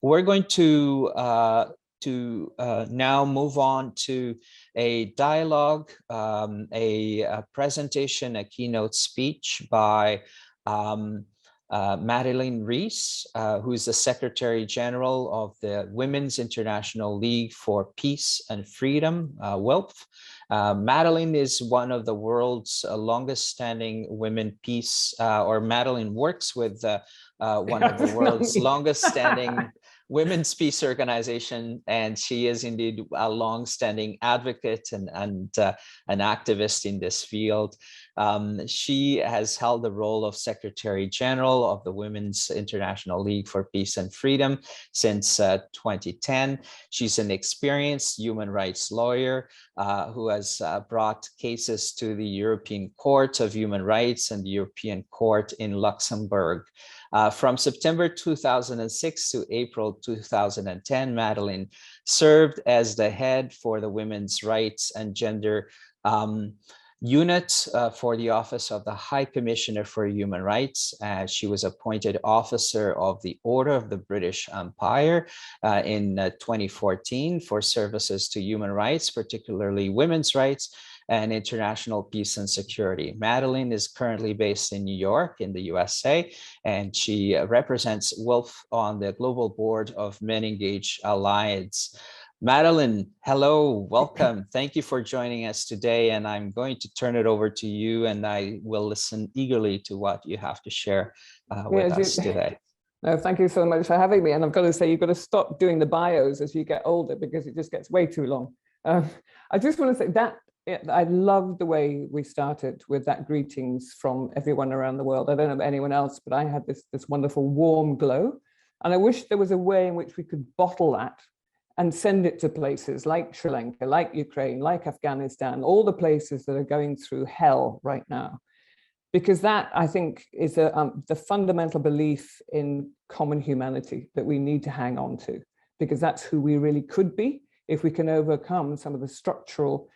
We're going to now move on to a dialogue, a presentation, a keynote speech by Madeleine Rees, who is the Secretary General of the Women's International League for Peace and Freedom, WILPF. Madeleine is one of the world's longest standing women peace, or Madeleine works with one of the world's longest standing women's peace organization, and she is indeed a long-standing advocate and an activist in this field. She has held the role of Secretary General of the Women's International League for Peace and Freedom since 2010. She's an experienced human rights lawyer who has brought cases to the European Court of Human Rights and the European Court in Luxembourg. From September 2006 to April 2010, Madeleine served as the head for the Women's Rights and Gender Unit for the Office of the High Commissioner for Human Rights. She was appointed Officer of the Order of the British Empire in 2014 for services to human rights, particularly women's rights and international peace and security. Madeleine is currently based in New York in the USA, and she represents WILPF on the global board of MenEngage Alliance. Madeleine, hello, welcome. Thank you for joining us today, and I'm going to turn it over to you, and I will listen eagerly to what you have to share with us today. No, thank you so much for having me. And I've got to say, you've got to stop doing the bios as you get older because it just gets way too long. I just want to say that I love the way we started with that greetings from everyone around the world. I don't know about anyone else, but I had this wonderful warm glow. And I wish there was a way in which we could bottle that and send it to places like Sri Lanka, like Ukraine, like Afghanistan, all the places that are going through hell right now. Because that, I think, is the fundamental belief in common humanity that we need to hang on to, because that's who we really could be if we can overcome some of the structural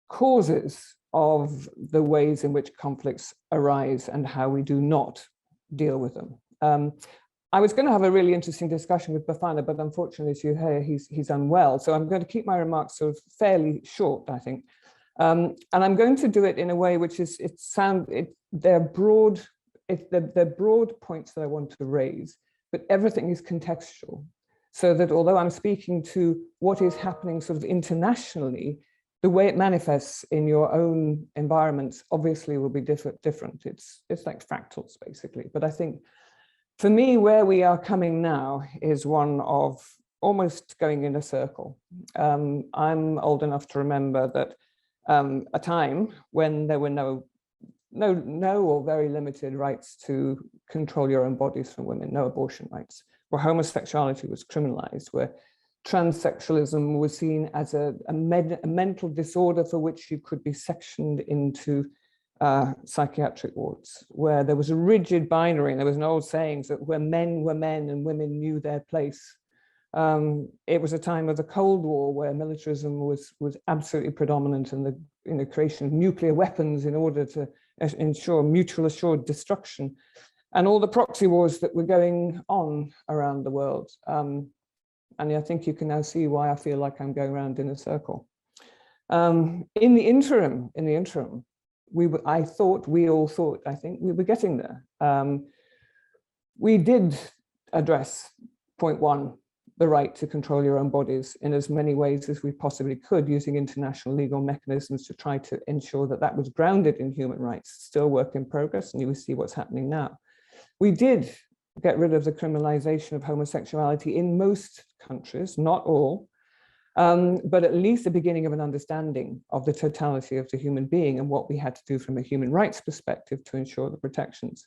causes of the ways in which conflicts arise and how we do not deal with them. I was going to have a really interesting discussion with Bafana, but unfortunately, as you hear, he's unwell. So I'm going to keep my remarks sort of fairly short, I think. And I'm going to do it in a way which is, they're broad points that I want to raise, but everything is contextual. So that although I'm speaking to what is happening sort of internationally, the way it manifests in your own environments obviously will be different. It's like fractals, basically. But I think for me, where we are coming now is one of almost going in a circle. I'm old enough to remember that a time when there were no or very limited rights to control your own bodies from women, no abortion rights, where homosexuality was criminalized, where transsexualism was seen as a mental disorder for which you could be sectioned into psychiatric wards, where there was a rigid binary, and there was an old saying that where men were men and women knew their place. It was a time of the Cold War where militarism was absolutely predominant, and the creation of nuclear weapons in order to ensure mutual assured destruction, and all the proxy wars that were going on around the world. And I think you can now see why I feel like I'm going around in a circle. In the interim, I think we were getting there. We did address point one, the right to control your own bodies, in as many ways as we possibly could, using international legal mechanisms to try to ensure that that was grounded in human rights. Still work in progress, and you will see what's happening now. We did get rid of the criminalization of homosexuality in most countries, not all, but at least the beginning of an understanding of the totality of the human being and what we had to do from a human rights perspective to ensure the protections.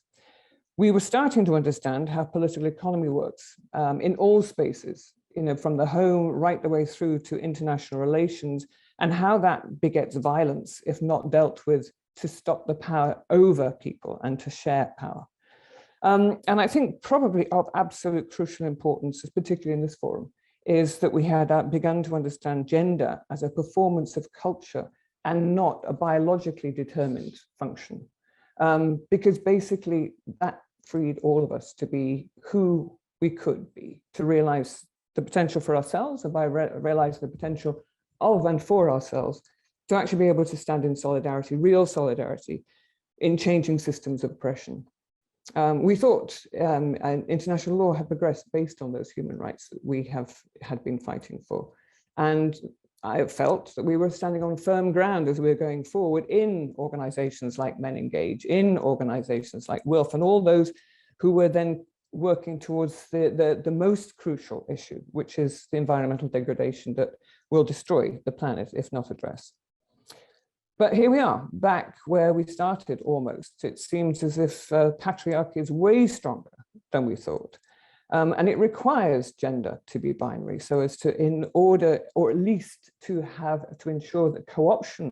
We were starting to understand how political economy works in all spaces, from the home right the way through to international relations, and how that begets violence if not dealt with to stop the power over people and to share power. And I think probably of absolute crucial importance, particularly in this forum, is that we had begun to understand gender as a performance of culture and not a biologically determined function. Because basically that freed all of us to be who we could be, to realize the potential for ourselves, and by realizing the potential of and for ourselves, to actually be able to stand in solidarity, real solidarity, in changing systems of oppression. We thought international law had progressed based on those human rights that we had been fighting for. And I felt that we were standing on firm ground as we were going forward in organizations like MenEngage, in organizations like WILPF, and all those who were then working towards the most crucial issue, which is the environmental degradation that will destroy the planet if not addressed. But here we are, back where we started almost. It seems as if patriarchy is way stronger than we thought. And it requires gender to be binary, so as to, in order, or at least to ensure the co-option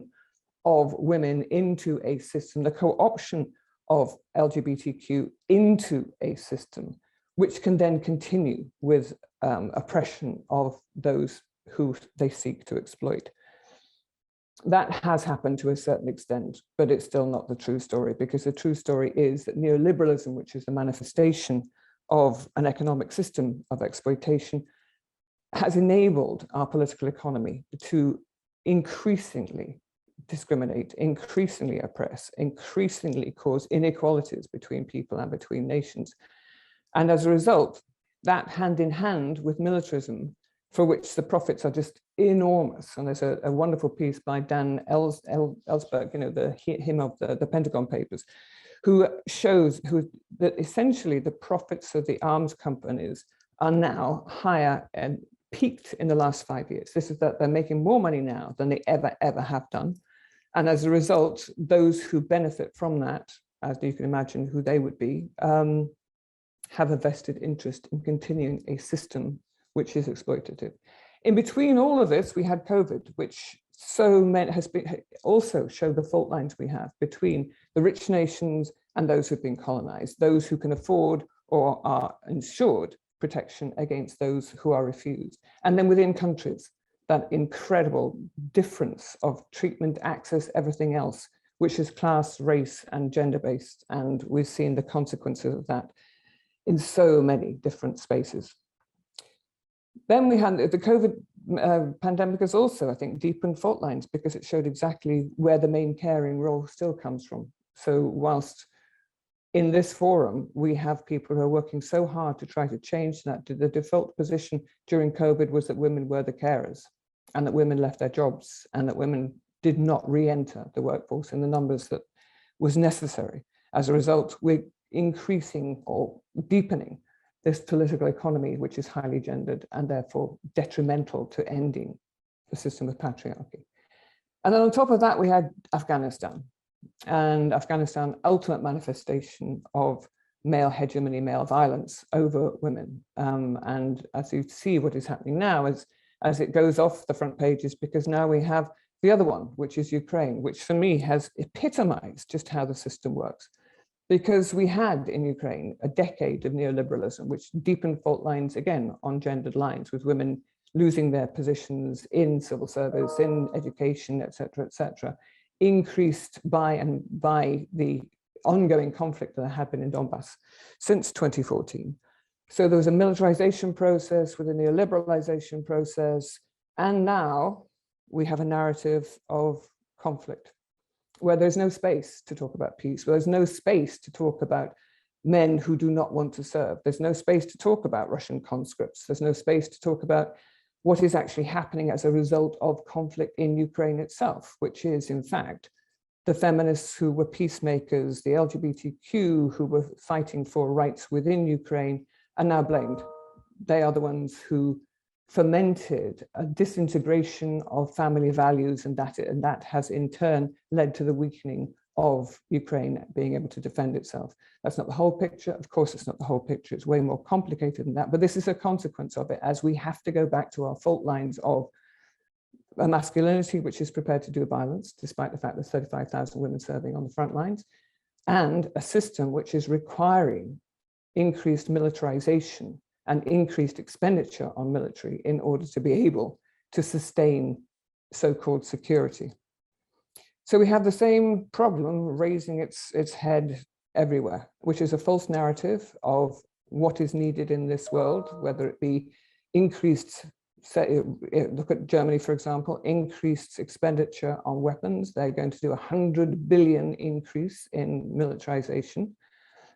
of women into a system, the co-option of LGBTQ into a system, which can then continue with oppression of those who they seek to exploit. That has happened to a certain extent, but it's still not the true story, because the true story is that neoliberalism, which is the manifestation of an economic system of exploitation, has enabled our political economy to increasingly discriminate, increasingly oppress, increasingly cause inequalities between people and between nations. And as a result, that hand in hand with militarism, for which the profits are just enormous. And there's a wonderful piece by Dan Ellsberg, the him of the Pentagon Papers, who shows that essentially the profits of the arms companies are now higher and peaked in the last 5 years. This is that they're making more money now than they ever have done. And as a result, those who benefit from that, as you can imagine who they would be, have a vested interest in continuing a system which is exploitative. In between all of this, we had COVID, which has been also show the fault lines we have between the rich nations and those who've been colonized, those who can afford or are ensured protection against those who are refused. And then within countries, that incredible difference of treatment, access, everything else, which is class, race, and gender-based. And we've seen the consequences of that in so many different spaces. Then we had the COVID pandemic has also, I think, deepened fault lines, because it showed exactly where the main caring role still comes from. So whilst in this forum, we have people who are working so hard to try to change that, the default position during COVID was that women were the carers, and that women left their jobs, and that women did not re-enter the workforce in the numbers that was necessary. As a result, we're increasing or deepening this political economy, which is highly gendered and therefore detrimental to ending the system of patriarchy. And then on top of that, we had Afghanistan. And Afghanistan, ultimate manifestation of male hegemony, male violence over women. And as you see what is happening now, as it goes off the front pages, because now we have the other one, which is Ukraine, which for me has epitomized just how the system works. Because we had in Ukraine a decade of neoliberalism, which deepened fault lines again on gendered lines, with women losing their positions in civil service, in education, et cetera, increased by the ongoing conflict that had been in Donbass since 2014. So there was a militarization process with a neoliberalization process, and now we have a narrative of conflict, where there's no space to talk about peace, where there's no space to talk about men who do not want to serve. There's no space to talk about Russian conscripts. There's no space to talk about what is actually happening as a result of conflict in Ukraine itself, which is, in fact, the feminists who were peacemakers, the LGBTIQ who were fighting for rights within Ukraine are now blamed. They are the ones who fermented a disintegration of family values, and that has in turn led to the weakening of Ukraine being able to defend itself. That's not the whole picture. Of course, it's not the whole picture. It's way more complicated than that, but this is a consequence of it, as we have to go back to our fault lines of a masculinity which is prepared to do violence, despite the fact there's 35,000 women serving on the front lines, and a system which is requiring increased militarization and increased expenditure on military in order to be able to sustain so-called security. So we have the same problem raising its head everywhere, which is a false narrative of what is needed in this world, whether it be increased, look at Germany, for example, increased expenditure on weapons. They're going to do 100 billion increase in militarization.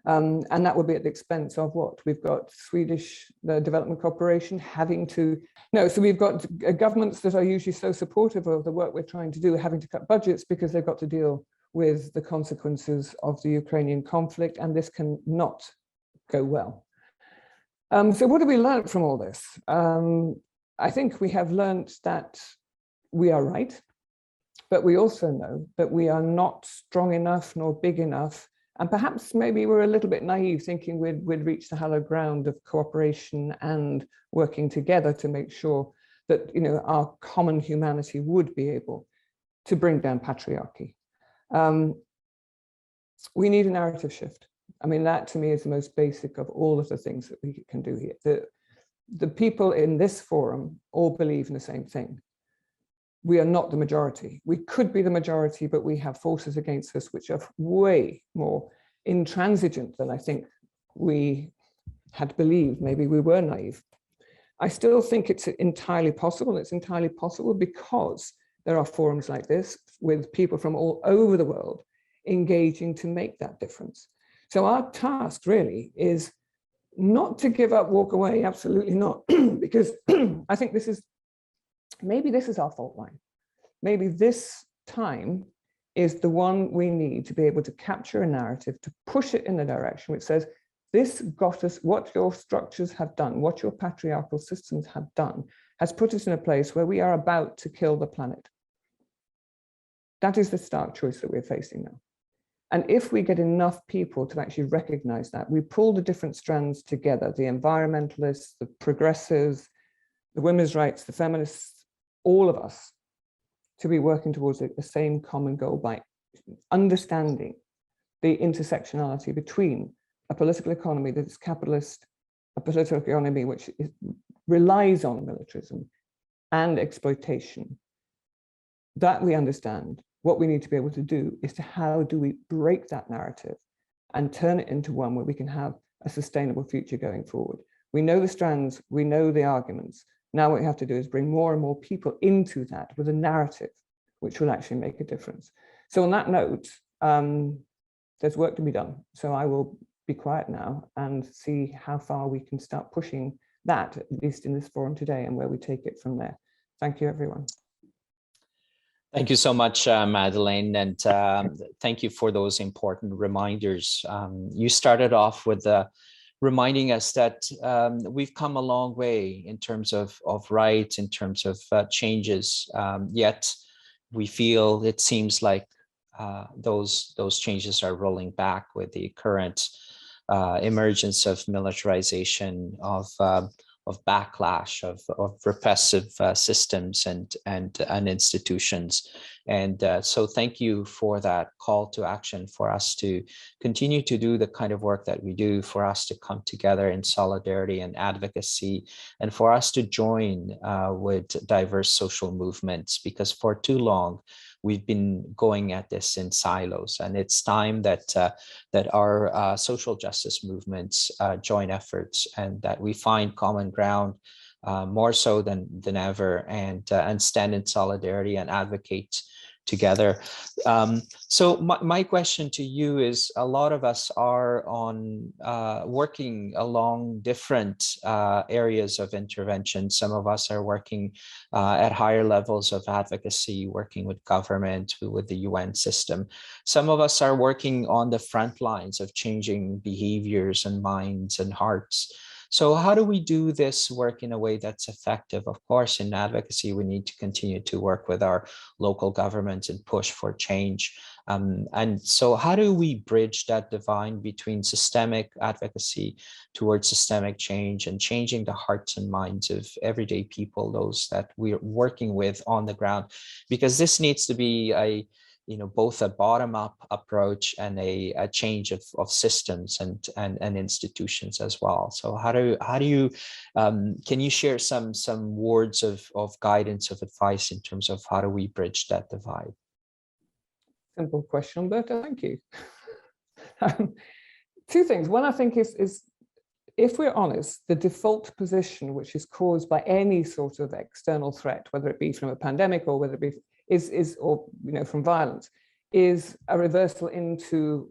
And that would be at the expense of what? We've got Swedish Development Corporation having to, no, so we've got governments that are usually so supportive of the work we're trying to do, having to cut budgets because they've got to deal with the consequences of the Ukrainian conflict, and this can not go well. So what have we learned from all this? I think we have learned that we are right, but we also know that we are not strong enough nor big enough. And perhaps maybe we're a little bit naive, thinking we'd reach the hallowed ground of cooperation and working together to make sure that, you know, our common humanity would be able to bring down patriarchy. We need a narrative shift. I mean, that to me is the most basic of all of the things that we can do here. The people in this forum all believe in the same thing. We are not the majority. We could be the majority, but we have forces against us which are way more intransigent than I think we had believed. Maybe we were naive. I still think it's entirely possible. It's entirely possible because there are forums like this with people from all over the world engaging to make that difference. So our task really is not to give up, walk away, absolutely not, because I think maybe this is our fault line. Maybe this time is the one we need to be able to capture a narrative, to push it in the direction which says, this got us, what your structures have done, what your patriarchal systems have done, has put us in a place where we are about to kill the planet. That is the stark choice that we're facing now. And if we get enough people to actually recognize that, we pull the different strands together, the environmentalists, the progressives, the women's rights, the feminists, all of us, to be working towards the same common goal by understanding the intersectionality between a political economy that is capitalist, a political economy which relies on militarism and exploitation. That we understand. What we need to be able to do is to how do we break that narrative and turn it into one where we can have a sustainable future going forward. We know the strands, we know the arguments. Now what we have to do is bring more and more people into that with a narrative which will actually make a difference. So on that note, there's work to be done. So I will be quiet now and see how far we can start pushing that, at least in this forum today, and where we take it from there. Thank you, everyone. Thank you so much, Madeleine, and thank you for those important reminders. You started off with reminding us that we've come a long way in terms of rights, in terms of changes, yet we feel it seems like those changes are rolling back with the current emergence of militarization, of backlash, of repressive systems and institutions. And so thank you for that call to action for us to continue to do the kind of work that we do, for us to come together in solidarity and advocacy, and for us to join with diverse social movements, because for too long, we've been going at this in silos, and it's time that that our social justice movements join efforts, and that we find common ground more so than ever, and stand in solidarity and advocate together. So my question to you is, a lot of us are on working along different areas of intervention. Some of us are working at higher levels of advocacy, working with government, with the UN system. Some of us are working on the front lines of changing behaviors and minds and hearts. So how do we do this work in a way that's effective? Of course, in advocacy, we need to continue to work with our local governments and push for change. And so how do we bridge that divide between systemic advocacy towards systemic change and changing the hearts and minds of everyday people, those that we're working with on the ground? Because this needs to be both a bottom-up approach and a change of systems and institutions as well. So how do you can you share some words of guidance, of advice in terms of how do we bridge that divide? Simple question, Humberto. Thank you. Two things. One, I think is if we're honest, the default position, which is caused by any sort of external threat, whether it be from a pandemic or whether it be or from violence, is a reversal into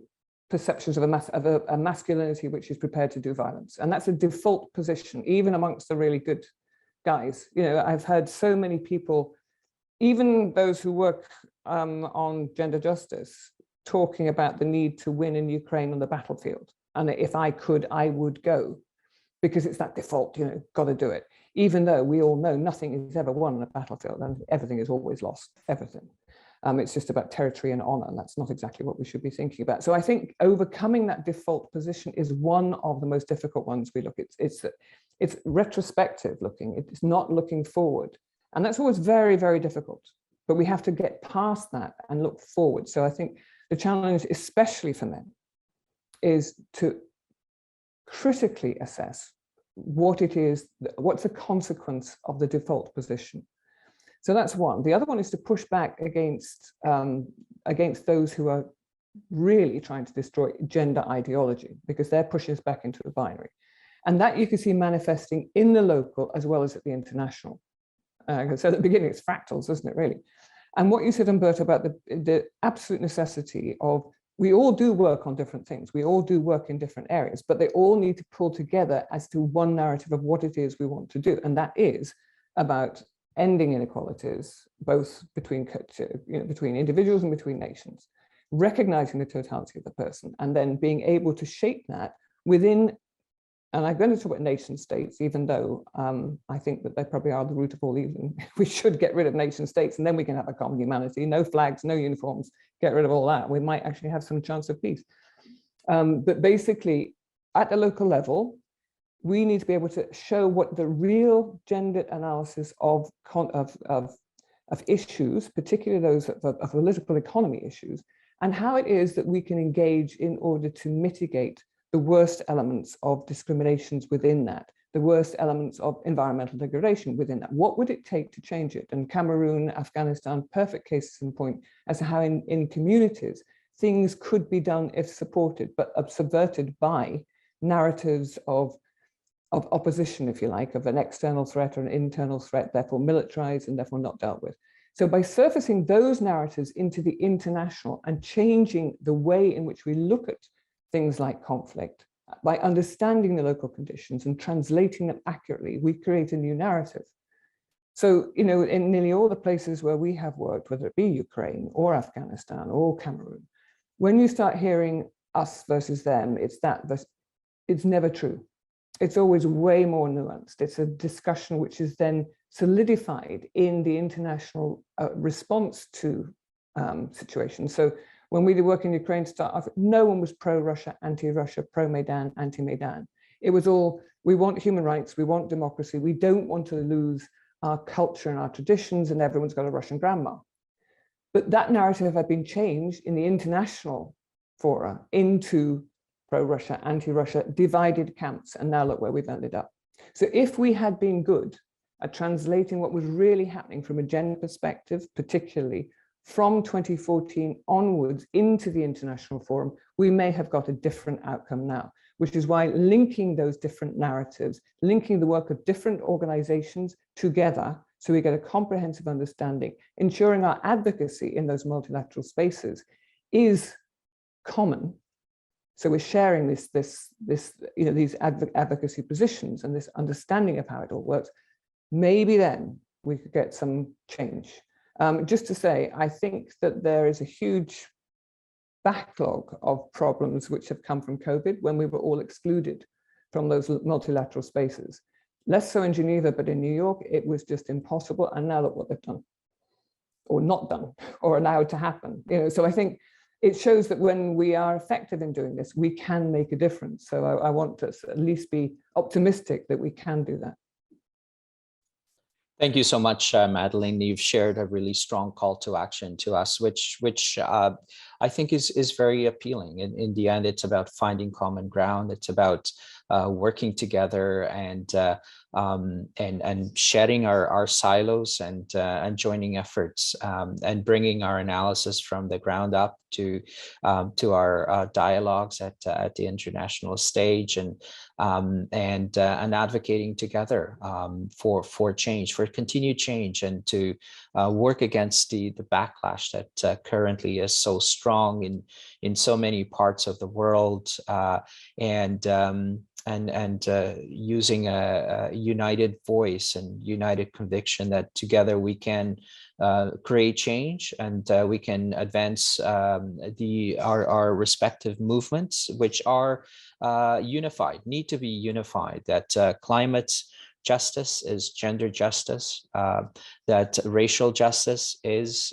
perceptions of a masculinity which is prepared to do violence. And that's a default position, even amongst the really good guys. I've heard so many people, even those who work on gender justice, talking about the need to win in Ukraine on the battlefield. And if I could, I would go, because it's that default, got to do it. Even though we all know nothing is ever won on a battlefield and everything is always lost, everything. It's just about territory and honor, and that's not exactly what we should be thinking about. So I think overcoming that default position is one of the most difficult ones we look at. It's retrospective looking, it's not looking forward. And that's always very, very difficult, but we have to get past that and look forward. So I think the challenge, especially for men, is to critically assess what it is, what's the consequence of the default position. So that's one. The other one is to push back against those who are really trying to destroy gender ideology, because they're pushing us back into the binary. And that you can see manifesting in the local as well as at the international. So at the beginning, it's fractals, isn't it, really? And what you said, Humberto, about the absolute necessity of, we all do work on different things. We all do work in different areas, but they all need to pull together as to one narrative of what it is we want to do. And that is about ending inequalities, both between individuals and between nations, recognizing the totality of the person, and then being able to shape that within, and I'm going to talk about nation states, even though I think that they probably are the root of all evil. We should get rid of nation states, and then we can have a common humanity, no flags, no uniforms, get rid of all that. We might actually have some chance of peace. But basically, at the local level, we need to be able to show what the real gendered analysis of issues, particularly those of political economy issues, and how it is that we can engage in order to mitigate the worst elements of discriminations within that, the worst elements of environmental degradation within that. What would it take to change it? And Cameroon, Afghanistan, perfect cases in point as to how in communities, things could be done if supported, but subverted by narratives of opposition, if you like, of an external threat or an internal threat, therefore militarized and therefore not dealt with. So by surfacing those narratives into the international and changing the way in which we look at things like conflict, by understanding the local conditions and translating them accurately, we create a new narrative. So, in nearly all the places where we have worked, whether it be Ukraine or Afghanistan or Cameroon, when you start hearing us versus them, it's never true. It's always way more nuanced. It's a discussion which is then solidified in the international response to situations. So when we did work in Ukraine to start off, no one was pro-Russia, anti-Russia, pro-Maidan, anti-Maidan. It was all, we want human rights, we want democracy, we don't want to lose our culture and our traditions, and everyone's got a Russian grandma. But that narrative had been changed in the international fora into pro-Russia, anti-Russia, divided camps, and now look where we've ended up. So if we had been good at translating what was really happening from a gender perspective, particularly from 2014 onwards into the international forum, we may have got a different outcome now, which is why linking those different narratives, linking the work of different organizations together so we get a comprehensive understanding, ensuring our advocacy in those multilateral spaces is common. So we're sharing these advocacy positions and this understanding of how it all works. Maybe then we could get some change. Just to say, I think that there is a huge backlog of problems which have come from COVID when we were all excluded from those multilateral spaces. Less so in Geneva, but in New York, it was just impossible. And now look what they've done, or not done, or allowed to happen. So I think it shows that when we are effective in doing this, we can make a difference. So I want to at least be optimistic that we can do that. Thank you so much, Madeleine. You've shared a really strong call to action to us, which I think is very appealing. In the end, it's about finding common ground. It's about working together and shedding our silos and joining efforts and bringing our analysis from the ground up to our dialogues at the international stage, and advocating together for change, for continued change, and to work against the backlash that currently is so strong in so many parts of the world, and using a united voice and united conviction that together we can create change, and we can advance our respective movements, which are unified, need to be unified, that climate justice is gender justice, that racial justice is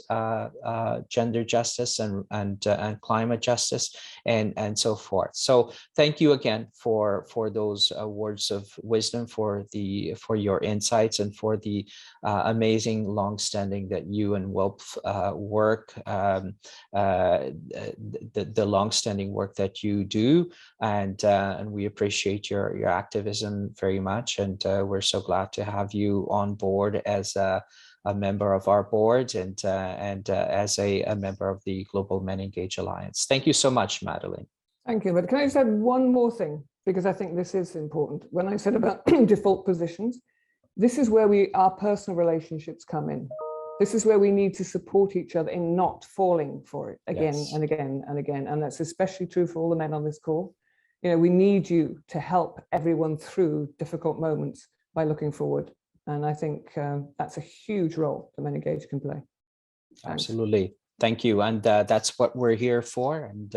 gender justice, and climate justice, and so forth. So thank you again for those words of wisdom, for your insights, and for the amazing longstanding that you and WILPF work, the longstanding work that you do, and we appreciate your activism very much, and we're so glad to have you on board as a member of our board, and as a member of the Global MenEngage Alliance. Thank you so much, Madeleine. Thank you. But can I just add one more thing, because I think this is important. When I said about default positions, this is where our personal relationships come in. This is where we need to support each other in not falling for it again and again and again. And that's especially true for all the men on this call. You know, we need you to help everyone through difficult moments by looking forward. And I think that's a huge role that MenEngage can play. Thanks. Absolutely. Thank you. And that's what we're here for. And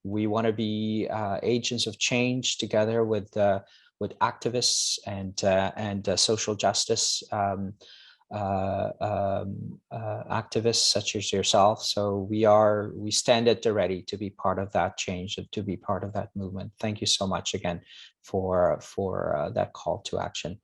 we want to be agents of change together with activists and social justice activists such as yourself. So we stand at the ready to be part of that change, and to be part of that movement. Thank you so much again for that call to action.